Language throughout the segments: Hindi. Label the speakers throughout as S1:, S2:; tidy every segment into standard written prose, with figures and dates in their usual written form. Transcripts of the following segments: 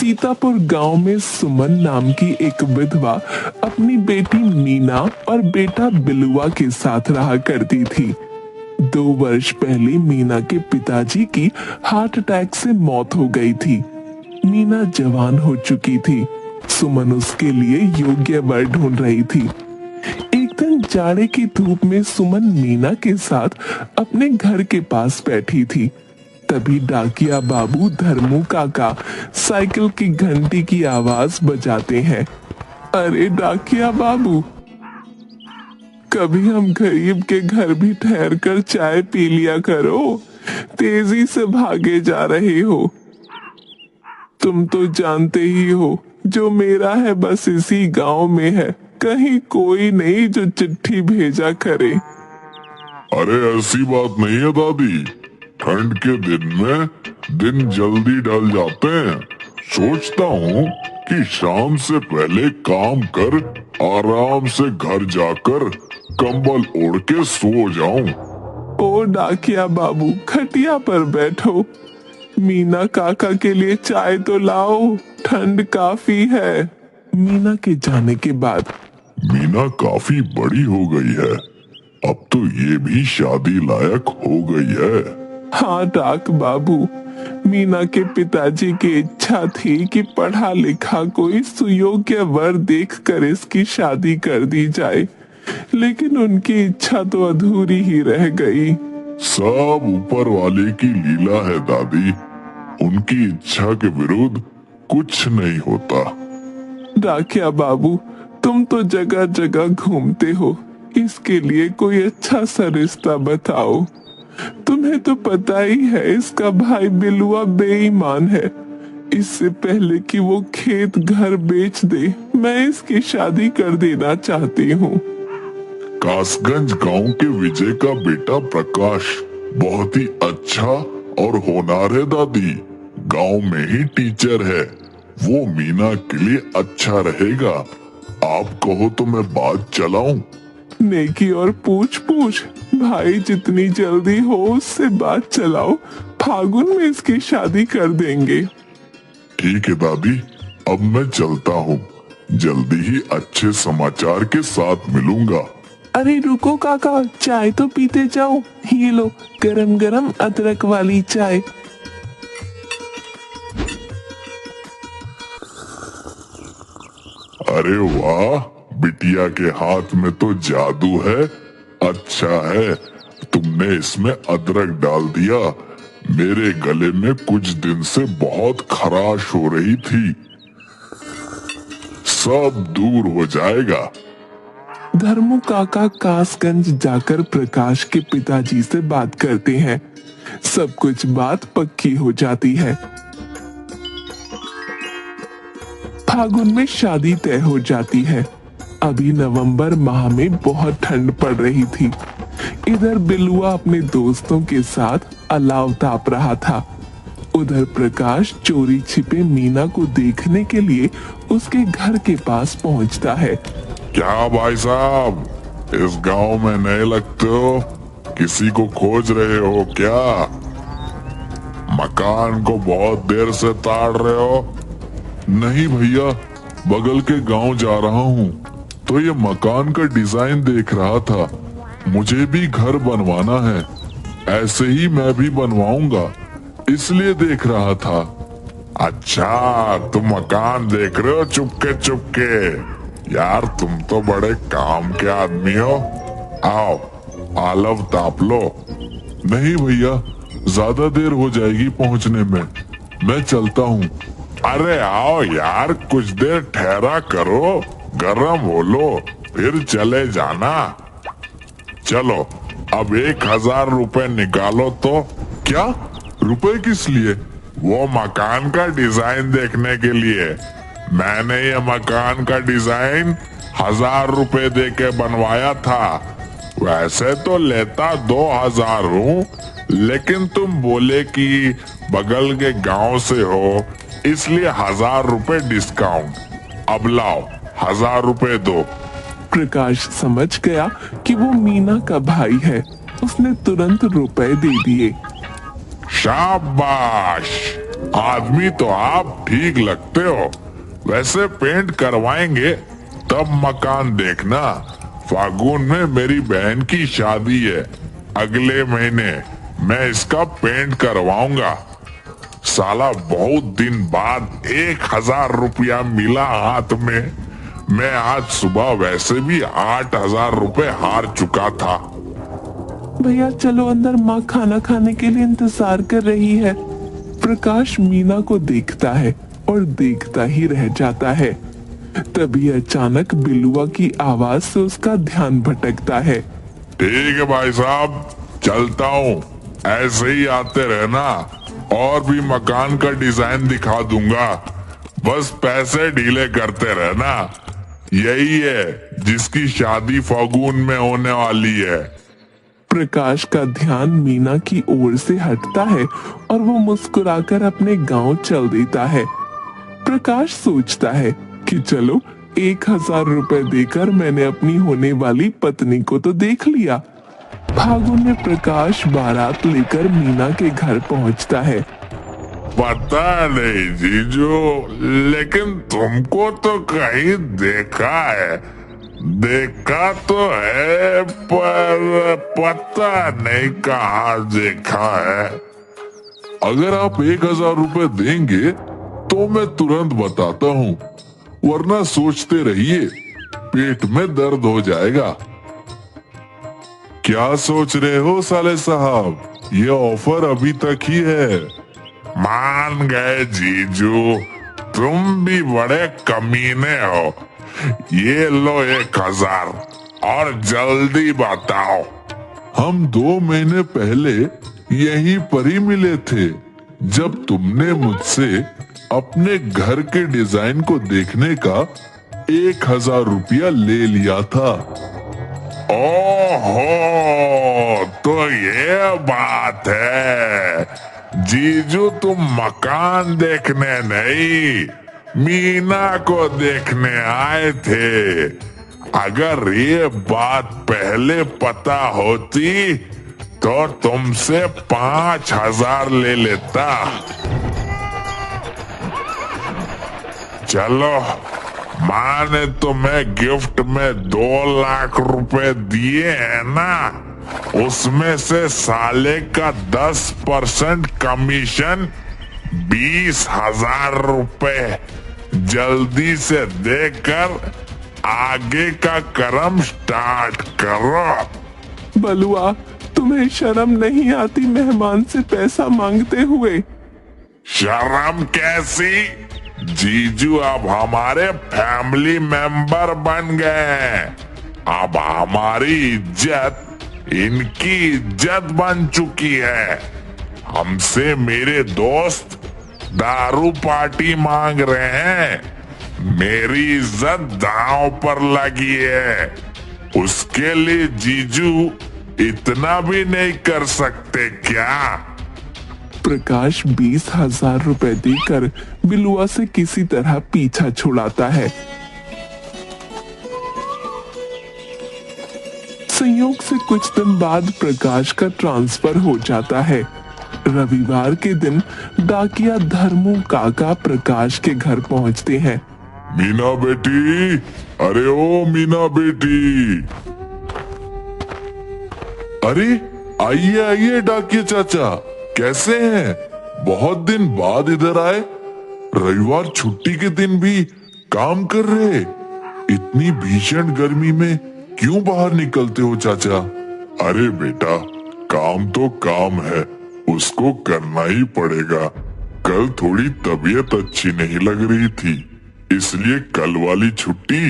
S1: सीतापुर गांव में सुमन नाम की एक विधवा अपनी बेटी मीना और बेटा बिलुआ के साथ रहा करती थी। 2 वर्ष पहले मीना के पिताजी की हार्ट अटैक से मौत हो गई थी। मीना जवान हो चुकी थी। सुमन उसके लिए योग्य वर ढूंढ रही थी। एक दिन जाड़े की धूप में सुमन मीना के साथ अपने घर के पास बैठी थी। तभी डाकिया बाबू धर्मू काका साइकिल की घंटी की आवाज बजाते हैं। अरे डाकिया बाबू, कभी हम गरीब के घर भी ठहर कर चाय पी लिया करो। तेजी से भागे जा रहे हो। तुम तो जानते ही हो, जो मेरा है बस इसी गांव में है, कहीं कोई नहीं जो चिट्ठी भेजा करे।
S2: अरे ऐसी बात नहीं है दादी, ठंड के दिन में दिन जल्दी ढल जाते हैं। सोचता हूँ कि शाम से पहले काम कर आराम से घर जाकर कंबल ओढ़ के सो जाऊं।
S1: ओ डाकिया बाबू, खटिया पर बैठो। मीना काका के लिए चाय तो लाओ, ठंड काफी है। मीना के जाने के बाद
S2: मीना काफी बड़ी हो गई है, अब तो ये भी शादी लायक हो गई है।
S1: हाँ डाक बाबू, मीना के पिताजी की इच्छा थी कि पढ़ा लिखा कोई सुयोग्य वर देखकर इसकी शादी कर दी जाए, लेकिन उनकी इच्छा तो अधूरी ही रह गई।
S2: सब ऊपर वाले की लीला है दादी, उनकी इच्छा के विरुद्ध कुछ नहीं होता।
S1: डाकिया बाबू, तुम तो जगह जगह घूमते हो, इसके लिए कोई अच्छा सा रिश्ता बताओ। तुम्हें तो पता ही है इसका भाई बिलुआ बेईमान है। इससे पहले कि वो खेत घर बेच दे, मैं इसकी शादी कर देना चाहती हूँ।
S2: कासगंज गांव के विजय का बेटा प्रकाश बहुत ही अच्छा और होनहार है दादी, गांव में ही टीचर है। वो मीना के लिए अच्छा रहेगा। आप कहो तो मैं बात चलाऊं?
S1: नेकी और पूछ पूछ भाई, जितनी जल्दी हो उससे बात चलाओ। फागुन में इसकी शादी कर देंगे।
S2: ठीक है दादी, अब मैं चलता हूँ, जल्दी ही अच्छे समाचार के साथ मिलूंगा।
S1: अरे रुको काका, चाय तो पीते जाओ। ये लो गरम गरम अदरक वाली चाय।
S2: अरे वाह, बिटिया के हाथ में तो जादू है। अच्छा है तुमने इसमें अदरक डाल दिया, मेरे गले में कुछ दिन से बहुत खराश हो रही थी, सब दूर हो जाएगा।
S1: धर्मू काका कासगंज जाकर प्रकाश के पिताजी से बात करते हैं। सब कुछ बात पक्की हो जाती है। फागुन में शादी तय हो जाती है। अभी नवंबर माह में बहुत ठंड पड़ रही थी। इधर बिलुआ अपने दोस्तों के साथ अलाव ताप रहा था। उधर प्रकाश चोरी छिपे मीना को देखने के लिए उसके घर के पास पहुंचता है।
S2: क्या भाई साहब, इस गांव में नए लगते हो, किसी को खोज रहे हो क्या? मकान को बहुत देर से ताड़ रहे हो? नहीं भैया, बगल के गांव जा रहा हूँ तो ये मकान का डिजाइन देख रहा था। मुझे भी घर बनवाना है, ऐसे ही मैं भी बनवाऊंगा, इसलिए देख रहा था। अच्छा, तुम मकान देख रहे हो चुपके चुपके? यार तुम तो बड़े काम के आदमी हो। आओ आलव ताप लो। नहीं भैया, ज्यादा देर हो जाएगी पहुंचने में, मैं चलता हूँ। अरे आओ यार, कुछ देर ठहरा करो, गरम हो लो, फिर चले जाना। चलो अब 1000 रुपए निकालो तो। क्या रुपए किस लिए? वो मकान का डिजाइन देखने के लिए। मैंने ये मकान का डिजाइन 1000 रुपए दे के बनवाया था। वैसे तो लेता 2000 हूँ, लेकिन तुम बोले कि बगल के गांव से हो, इसलिए 1000 रुपए डिस्काउंट। अब लाओ 1000 रुपए दो।
S1: प्रकाश समझ गया कि वो मीना का भाई है। उसने तुरंत रुपए दे दिए।
S2: शाबाश, आदमी तो आप ठीक लगते हो। वैसे पेंट करवाएंगे तब मकान देखना। फागुन में मेरी बहन की शादी है, अगले महीने। मैं इसका पेंट करवाऊंगा। साला बहुत दिन बाद 1,000 रुपया मिला हाथ में। मैं आज सुबह वैसे भी 8,000 रुपए हार चुका था।
S1: भैया चलो अंदर, माँ खाना खाने के लिए इंतजार कर रही है। प्रकाश मीना को देखता है और देखता ही रह जाता है। तभी अचानक बिलुआ की आवाज से उसका ध्यान भटकता है।
S2: ठीक है भाई साहब, चलता हूँ। ऐसे ही आते रहना, और भी मकान का डिजाइन दिखा दूंगा। बस पैसे ढीले करते रहना। यही है जिसकी शादी फागुन में होने वाली है।
S1: प्रकाश का ध्यान मीना की ओर से हटता है और वो मुस्कुराकर अपने गांव चल देता है। प्रकाश सोचता है कि चलो 1,000 रुपए देकर मैंने अपनी होने वाली पत्नी को तो देख लिया। फागुन में प्रकाश बारात लेकर मीना के घर पहुंचता है।
S2: पता नहीं जीजू, लेकिन तुमको तो कहीं देखा है। देखा तो है पर पता नहीं कहाँ देखा है। अगर आप 1,000 रुपए देंगे तो मैं तुरंत बताता हूँ, वरना सोचते रहिए पेट में दर्द हो जाएगा। क्या सोच रहे हो साले साहब, ये ऑफर अभी तक ही है। मान गए जीजू, तुम भी बड़े कमीने हो। ये लो 1,000 और जल्दी बताओ। हम 2 महीने पहले यहीं पर ही मिले थे, जब तुमने मुझसे अपने घर के डिजाइन को देखने का 1,000 रुपया ले लिया था। ओहो, तो ये बात है। जीजू तुम मकान देखने नहीं, मीना को देखने आए थे। अगर ये बात पहले पता होती तो तुमसे 5,000 ले लेता। चलो, माँ ने तुम्हें गिफ्ट में 2 लाख रुपए दिए हैं ना, उसमें से साले का 10% कमीशन 20,000 रुपए जल्दी से देकर आगे का कर्म स्टार्ट करो।
S1: बलुआ, तुम्हें शर्म नहीं आती मेहमान से पैसा मांगते हुए?
S2: शर्म कैसी? जीजू अब हमारे फैमिली मेंबर बन गए। अब हमारी इज्जत इनकी इज्जत बन चुकी है। हमसे मेरे दोस्त दारू पार्टी मांग रहे हैं। मेरी इज्जत दांव पर लगी है। उसके लिए जीजू इतना भी नहीं कर सकते क्या?
S1: प्रकाश 20,000 रुपए देकर बिलुआ से किसी तरह पीछा छुड़ाता है। संयोग से कुछ दिन बाद प्रकाश का ट्रांसफर हो जाता है। रविवार के दिन डाकिया धर्मू काका प्रकाश के घर पहुंचते हैं।
S2: मीना बेटी, अरे ओ मीना बेटी। अरे आइए आइए डाकिया चाचा, कैसे हैं? बहुत दिन बाद इधर आए। रविवार छुट्टी के दिन भी काम कर रहे। इतनी भीषण गर्मी में क्यों बाहर निकलते हो चाचा? अरे बेटा, काम तो काम है, उसको करना ही पड़ेगा। कल थोड़ी तबीयत अच्छी नहीं लग रही थी, इसलिए कल वाली छुट्टी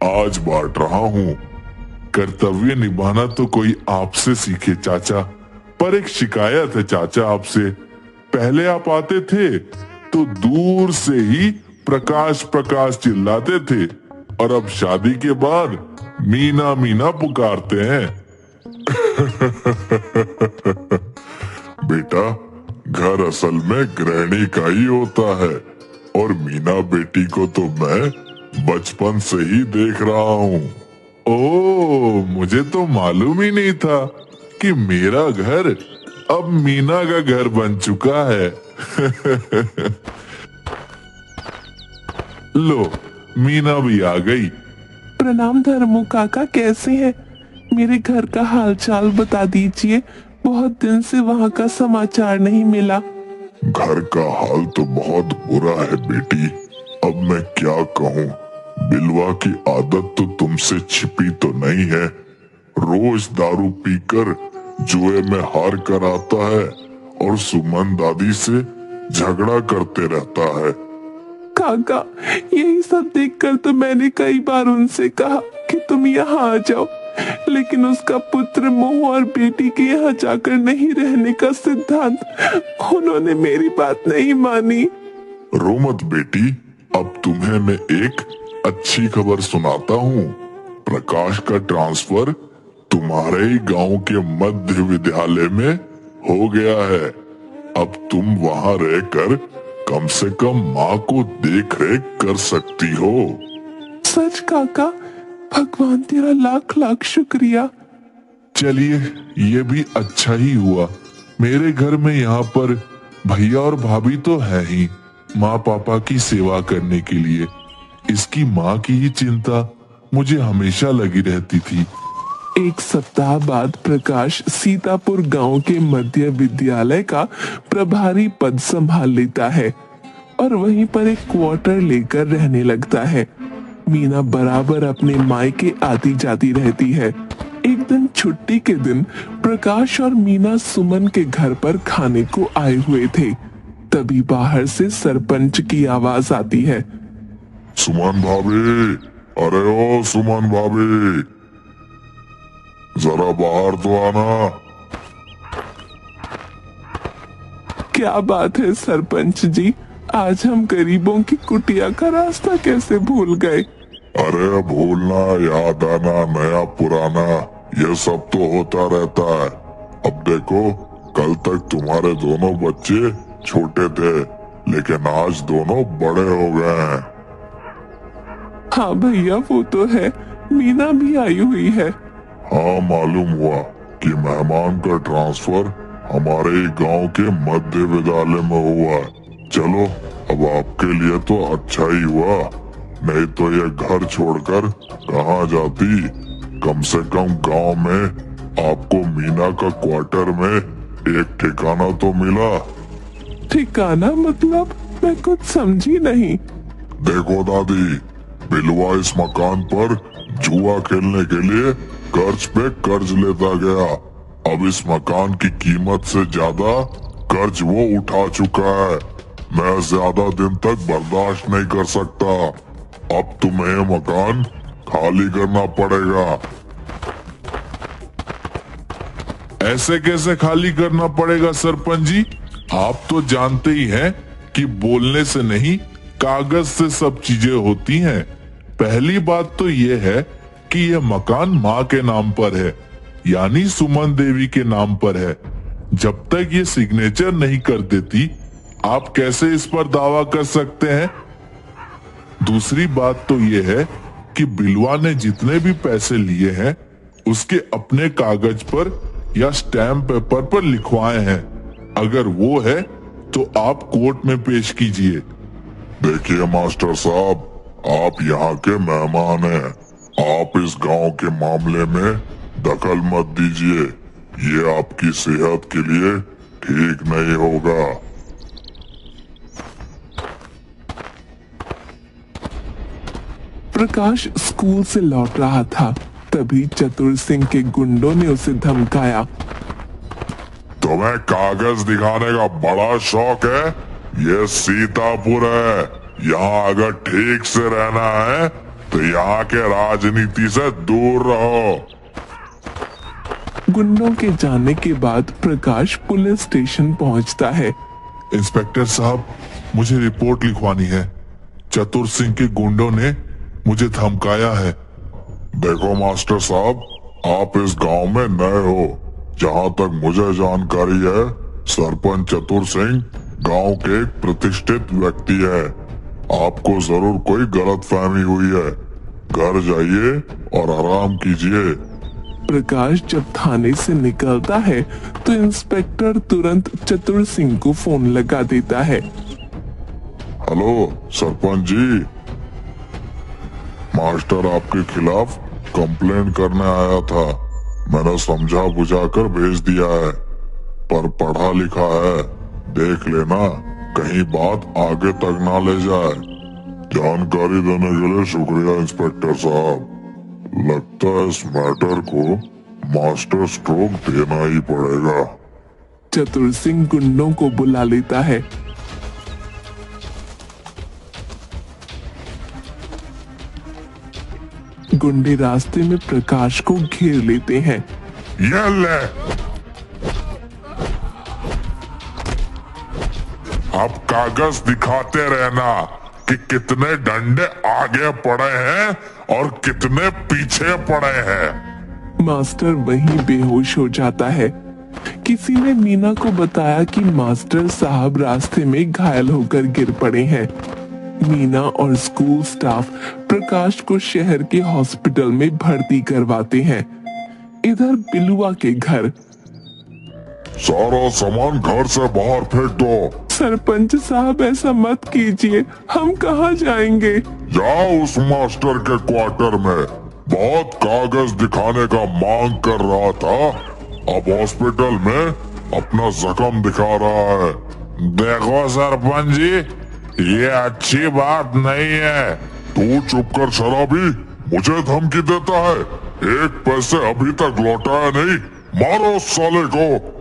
S2: आज बांट रहा हूँ। कर्तव्य निभाना तो कोई आपसे सीखे चाचा। पर एक शिकायत है चाचा आपसे। पहले आप आते थे तो दूर से ही प्रकाश प्रकाश चिल्लाते थे, और अब शादी के बाद मीना मीना पुकारते हैं। बेटा, घर असल में गृहिणी का ही होता है, और मीना बेटी को तो मैं बचपन से ही देख रहा हूँ। ओह, मुझे तो मालूम ही नहीं था कि मेरा घर अब मीना का घर बन चुका है। लो, मीना भी आ गई।
S1: प्रणाम धर्मू काका, कैसे हैं? मेरे घर का हालचाल बता दीजिए, बहुत दिन से वहाँ का समाचार नहीं मिला।
S2: घर का हाल तो बहुत बुरा है बेटी, अब मैं क्या कहूँ। बिलवा की आदत तो तुमसे छिपी तो नहीं है। रोज दारू पीकर जुए में हार कर आता है और सुमन दादी से झगड़ा करते रहता है।
S1: काका, यही सब देखकर तो मैंने कई बार उनसे कहा कि तुम यहाँ आ जाओ, लेकिन उसका पुत्र मोह और बेटी के यहाँ जाकर नहीं रहने का सिद्धांत उन्होंने मेरी बात नहीं मानी।
S2: रो मत बेटी, अब तुम्हें मैं एक अच्छी खबर सुनाता हूँ। प्रकाश का ट्रांसफर तुम्हारे ही गांव के मध्य विद्यालय में हो गया है। अब तुम वहाँ रहकर कम से कम माँ को देख रेख कर सकती हो।
S1: सच काका? भगवान तेरा लाख लाख शुक्रिया।
S2: चलिए, ये भी अच्छा ही हुआ। मेरे घर में यहाँ पर भैया और भाभी तो है ही, माँ पापा की सेवा करने के लिए। इसकी माँ की ही चिंता मुझे हमेशा लगी रहती थी।
S1: एक सप्ताह बाद प्रकाश सीतापुर गांव के मध्य विद्यालय का प्रभारी पद संभाल लेता है और वहीं पर एक क्वार्टर लेकर रहने लगता है। मीना बराबर अपने मायके आती जाती रहती है। एक दिन छुट्टी के दिन प्रकाश और मीना सुमन के घर पर खाने को आए हुए थे। तभी बाहर से सरपंच की आवाज आती है।
S2: सुमन भाभी, अरे ओ सुमन भाभी, जरा बाहर तो आना।
S1: क्या बात है सरपंच जी, आज हम गरीबों की कुटिया का रास्ता कैसे भूल गए?
S2: अरे भूलना, याद आना, नया पुराना, ये सब तो होता रहता है। अब देखो, कल तक तुम्हारे दोनों बच्चे छोटे थे, लेकिन आज दोनों बड़े हो गए हैं।
S1: हाँ भैया, वो तो है, मीना भी आई हुई है।
S2: हाँ, मालूम हुआ कि मेहमान का ट्रांसफर हमारे ही गांव के मध्य विद्यालय में हुआ है। चलो, अब आपके लिए तो अच्छा ही हुआ, नहीं तो ये घर छोड़कर कहाँ जाती। कम से कम गांव में आपको मीना का क्वार्टर में एक ठिकाना तो मिला।
S1: ठिकाना मतलब? मैं कुछ समझी नहीं।
S2: देखो दादी, बिलवा इस मकान पर जुआ खेलने के लिए कर्ज पे कर्ज लेता गया। अब इस मकान की कीमत से ज्यादा कर्ज वो उठा चुका है। मैं ज्यादा दिन तक बर्दाश्त नहीं कर सकता। अब तुम्हें मकान खाली करना पड़ेगा। ऐसे कैसे खाली करना पड़ेगा सरपंच जी? आप तो जानते ही हैं कि बोलने से नहीं, कागज से सब चीजें होती हैं। पहली बात तो ये है कि यह मकान माँ के नाम पर है, यानी सुमन देवी के नाम पर है। जब तक ये सिग्नेचर नहीं कर देती, आप कैसे इस पर दावा कर सकते हैं? दूसरी बात तो ये है कि बिलवा ने जितने भी पैसे लिए हैं, उसके अपने कागज पर या स्टैम्प पेपर पर लिखवाए हैं। अगर वो है तो आप कोर्ट में पेश कीजिए। देखिए मास्टर साहब, आप यहाँ के मेहमान हैं। आप इस गांव के मामले में दखल मत दीजिए, ये आपकी सेहत के लिए ठीक नहीं होगा।
S1: प्रकाश स्कूल से लौट रहा था, तभी चतुर सिंह के गुंडों ने उसे धमकाया।
S2: तुम्हें कागज दिखाने का बड़ा शौक है? ये सीतापुर है, यहाँ अगर ठीक से रहना है तो यहाँ के राजनीति से दूर रहो।
S1: गुंडों के जाने के बाद प्रकाश पुलिस स्टेशन पहुंचता है।
S2: इंस्पेक्टर साहब, मुझे रिपोर्ट लिखवानी है। चतुर सिंह के गुंडों ने मुझे धमकाया है। देखो मास्टर साहब, आप इस गांव में नए हो। जहां तक मुझे जानकारी है, सरपंच चतुर सिंह गांव के एक प्रतिष्ठित व्यक्ति है। आपको जरूर कोई गलतफहमी हुई है। घर जाइए और आराम कीजिए।
S1: प्रकाश जब थाने से निकलता है तो इंस्पेक्टर तुरंत चतुर सिंह को फोन लगा देता है।
S2: हेलो सरपंच जी, मास्टर आपके खिलाफ कंप्लेंट करने आया था। मैंने समझा बुझाकर भेज दिया है, पर पढ़ा लिखा है, देख लेना कहीं बात आगे तक ना ले जाए। जानकारी देने के लिए शुक्रिया इंस्पेक्टर साहब। लगता है इस मैटर को मास्टर स्ट्रोक देना ही पड़ेगा।
S1: चतुर सिंह गुंडों को बुला लेता है। गुंडे रास्ते में प्रकाश को घेर लेते हैं।
S2: ये ले, अब कागज दिखाते रहना कि कितने डंडे आगे पड़े हैं और कितने पीछे पड़े हैं।
S1: मास्टर वहीं बेहोश हो जाता है। किसी ने मीना को बताया कि मास्टर साहब रास्ते में घायल होकर गिर पड़े हैं। मीना और स्कूल स्टाफ प्रकाश को शहर के हॉस्पिटल में भर्ती करवाते हैं। इधर बिलुआ के घर।
S2: सारा सामान घर से बाहर फेंक दो।
S1: सरपंच साहब ऐसा मत कीजिए, हम कहाँ जाएंगे?
S2: जाओ उस मास्टर के क्वार्टर में, बहुत कागज दिखाने का मांग कर रहा था, अब हॉस्पिटल में अपना जख्म दिखा रहा है। देखो सरपंच जी, ये अच्छी बात नहीं है। तू चुप कर शराबी, मुझे धमकी देता है। एक पैसे अभी तक लौटाया नहीं, मारो साले को।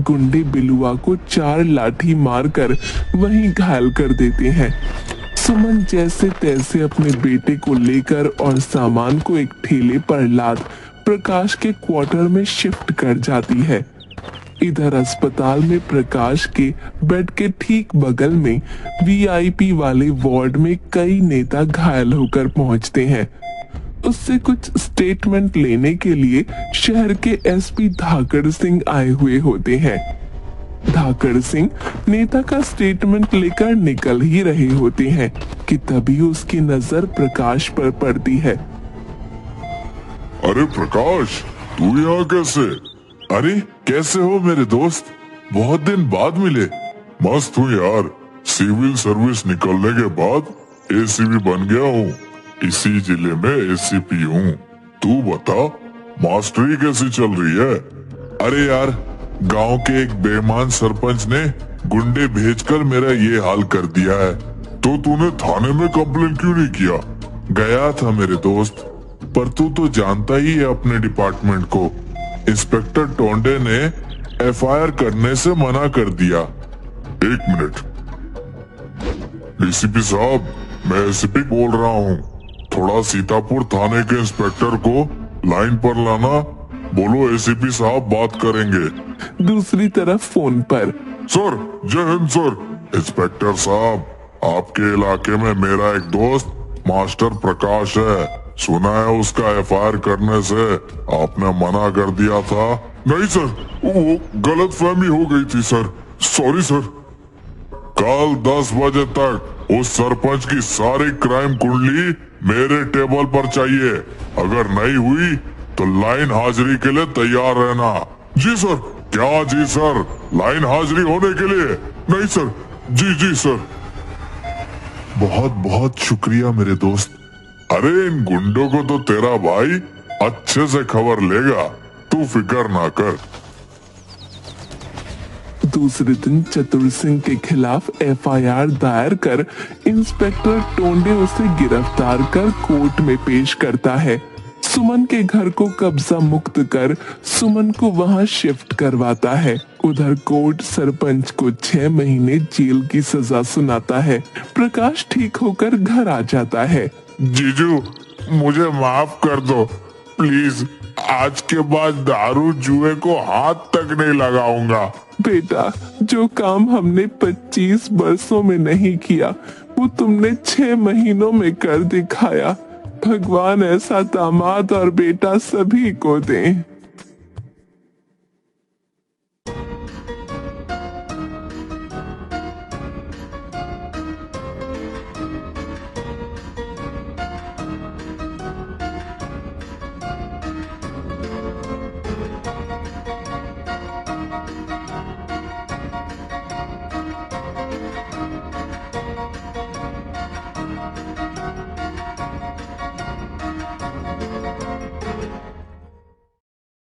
S1: गुंडे बिलुआ को 4 लाठी मारकर वहीं घायल कर देते हैं। सुमन जैसे तैसे अपने बेटे को लेकर और सामान को एक ठेले पर लाद प्रकाश के क्वार्टर में शिफ्ट कर जाती है। इधर अस्पताल में प्रकाश के बेड के ठीक बगल में वीआईपी वाले वार्ड में कई नेता घायल होकर पहुंचते हैं। उससे कुछ स्टेटमेंट लेने के लिए शहर के एसपी धाकड़ सिंह आए हुए होते हैं। धाकड़ सिंह नेता का स्टेटमेंट लेकर निकल ही रहे होते हैं कि तभी उसकी नजर प्रकाश पर पड़ती है।
S2: अरे प्रकाश, तू यहाँ कैसे?
S3: अरे कैसे हो मेरे दोस्त, बहुत दिन बाद मिले।
S2: मस्त हूँ यार, सिविल सर्विस निकलने के बाद एसीपी बन गया हूँ। इसी जिले में एसीपी हूँ। तू बता, मास्टरी कैसी चल रही है?
S3: अरे यार, गांव के एक बेईमान सरपंच ने गुंडे भेजकर मेरा ये हाल कर दिया है।
S2: तो तूने थाने में कंप्लेन क्यों नहीं किया?
S3: गया था मेरे दोस्त, पर तू तो जानता ही है अपने डिपार्टमेंट को। इंस्पेक्टर टोंडे ने एफआईआर करने से मना कर दिया।
S2: एक मिनट, एसीपी साहब, मैं एसीपी बोल रहा हूँ। थोड़ा सीतापुर थाने के इंस्पेक्टर को लाइन पर लाना। बोलो एसीपी साहब बात करेंगे।
S1: दूसरी तरफ फोन पर,
S2: सर जय हिंद सर। इंस्पेक्टर साहब, आपके इलाके में मेरा एक दोस्त मास्टर प्रकाश है। सुना है उसका एफआईआर करने से आपने मना कर दिया था। नहीं सर, वो गलत फहमी हो गई थी सर, सॉरी सर। कल 10 बजे तक उस सरपंच की सारी क्राइम कुंडली मेरे टेबल पर चाहिए। अगर नहीं हुई तो लाइन हाजिरी के लिए तैयार रहना। जी सर। क्या जी सर? लाइन हाजिरी होने के लिए? नहीं सर। जी जी सर।
S3: बहुत बहुत शुक्रिया मेरे दोस्त।
S2: अरे इन गुंडों को तो तेरा भाई अच्छे से खबर लेगा, तू फिक्र ना कर।
S1: दूसरे दिन चतुर सिंह के खिलाफ एफआईआर दायर कर इंस्पेक्टर टोंडे उसे गिरफ्तार कर कोर्ट में पेश करता है। सुमन के घर को कब्जा मुक्त कर सुमन को वहां शिफ्ट करवाता है। उधर कोर्ट सरपंच को 6 महीने जेल की सजा सुनाता है। प्रकाश ठीक होकर घर आ जाता है।
S2: जीजू, मुझे माफ कर दो प्लीज। आज के बाद दारू जुए को हाथ तक नहीं लगाऊंगा।
S1: बेटा, जो काम हमने 25 वर्षों में नहीं किया वो तुमने 6 महीनों में कर दिखाया। भगवान ऐसा दामाद और बेटा सभी को दे।